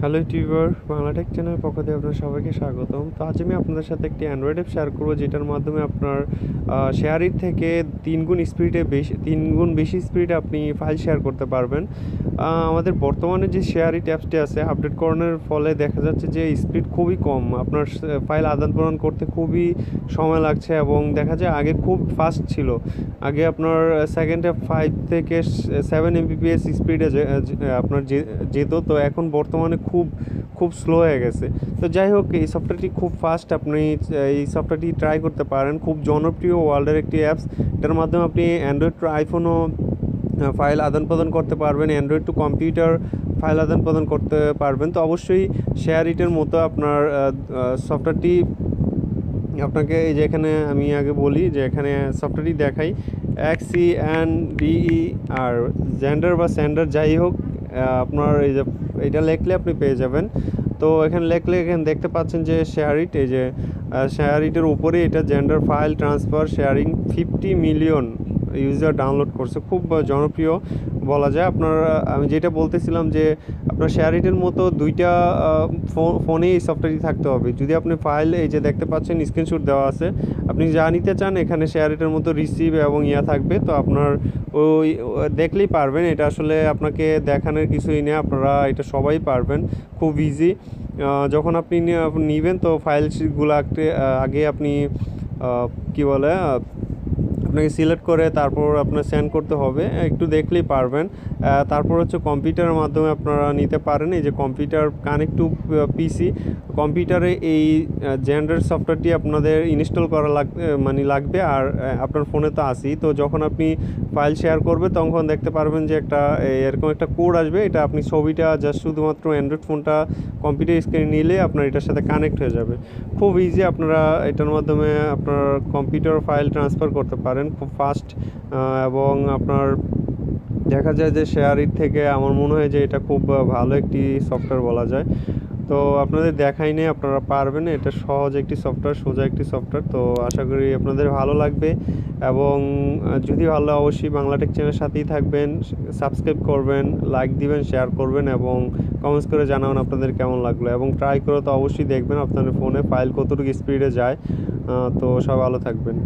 Hello YouTuber, Bangla take চ্যানেলের পক্ষ থেকে আপনার সবাইকে স্বাগতম। তো আজ আমি আপনাদের সাথে একটি অ্যান্ড্রয়েড অ্যাপ শেয়ার করবো, যেটার মাধ্যমে আপনার শেয়ারিট থেকে তিন গুণ বেশি স্পিডে আপনি ফাইল শেয়ার করতে পারবেন। আমাদের বর্তমানে যে শেয়ারিট অ্যাপসটি আছে, আপডেট করানোর ফলে দেখা যাচ্ছে যে স্পিড খুবই কম। আপনার ফাইল আদান প্রদান করতে খুবই সময় লাগছে এবং দেখা যায় আগে খুব ফাস্ট ছিল। আগে আপনার সেকেন্ডে 5 থেকে 7 এমবিপিএস স্পিডে আপনার যেত, তো এখন বর্তমানে খুব খুব স্লো হয়ে গেছে। তো যাই হোক, এই সফটওয়্যারটি খুব ফাস্ট, আপনি এই সফটওয়্যারটি ট্রাই করতে পারেন। খুব জনপ্রিয় ওয়ার্ল্ডের একটি অ্যাপস। এটার মাধ্যমে আপনি অ্যান্ড্রয়েড টু আইফোনও ফাইল আদান প্রদান করতে পারবেন, অ্যান্ড্রয়েড টু কম্পিউটার ফাইল আদান প্রদান করতে পারবেন। তো অবশ্যই শেয়ারিটের মতো আপনার সফটওয়্যারটি আপনাকে, এই যে এখানে আমি আগে বলি যে এখানে সফটওয়্যারটি দেখাই, XCNDE আর জেন্ডার বা স্যান্ডার যাই হোক, আপনার এই যে এটা লেখলে আপনি পেয়ে যাবেন। তো এখানে লেখলে এখানে দেখতে পাচ্ছেন যে শেয়ারিট, এই যে শেয়ারিটের উপরে এটা gender file transfer sharing 50 million user download করছে। খুব জনপ্রিয় বলা যায়। আপনার আমি যেটা বলতেছিলাম যে আপনার শেয়ারিটের মতো দুইটা ফোনেই এই সফটওয়্যারটি থাকতে হবে। যদি আপনি ফাইল, এই যে দেখতে পাচ্ছেন স্ক্রিনশট দেওয়া আছে, আপনি যা নিতে চান এখানে শেয়ারিটের মতো রিসিভ এবং থাকবে। তো আপনার ওই দেখলেই পারবেন। এটা আসলে আপনাকে দেখানোর কিছুই নেই, আপনারা এটা সবাই পারবেন, খুব ইজি। যখন আপনি নেবেন তো ফাইলগুলো আগে আপনি কি বলে আপনাকে সিলেক্ট করে তারপর আপনার সেন্ড করতে হবে, একটু দেখলেই পারবেন। তারপর হচ্ছে কম্পিউটারের মাধ্যমে আপনারা নিতে পারেন। এই যে কম্পিউটার কানেক্ট টু পিসি, কম্পিউটারে এই জেন্ডার সফটওয়্যারটি আপনাদের ইনস্টল করা লাগবে। আর আপনার ফোনে তো আসি, তো যখন আপনি ফাইল শেয়ার করবে তখন দেখতে পারবেন যে এরকম একটা কোড আসবে। এটা আপনি ছবিটা জাস্ট শুধুমাত্র অ্যান্ড্রয়েড ফোনটা কম্পিউটার স্ক্রিনে নিলে আপনার এটার সাথে কানেক্ট হয়ে যাবে। খুব ইজি, আপনারা এটার মাধ্যমে আপনার কম্পিউটার ফাইল ট্রান্সফার করতে পারেন খুব ফাস্ট। এবং আপনার দেখা যায় যে শেয়ারিট থেকে আমার মনে হয় যে এটা খুব ভালো একটি সফটওয়্যার বলা যায়। তো আপনাদের দেখাই নেই, আপনারা পারবেন। এটা সহজ একটি সফটওয়্যার, সোজা একটি সফটওয়্যার। তো আশা করি আপনাদের ভালো লাগবে। এবং যদি ভালো, অবশ্যই বাংলা টেক চ্যানেলের সাথেই থাকবেন, সাবস্ক্রাইব করবেন, লাইক দিবেন, শেয়ার করবেন এবং কমেন্টস করে জানাবেন আপনাদের কেমন লাগলো। এবং ট্রাই করে তো অবশ্যই দেখবেন আপনাদের ফোনে ফাইল কতটুকু স্পিডে যায়। তো সবাই ভালো থাকবেন।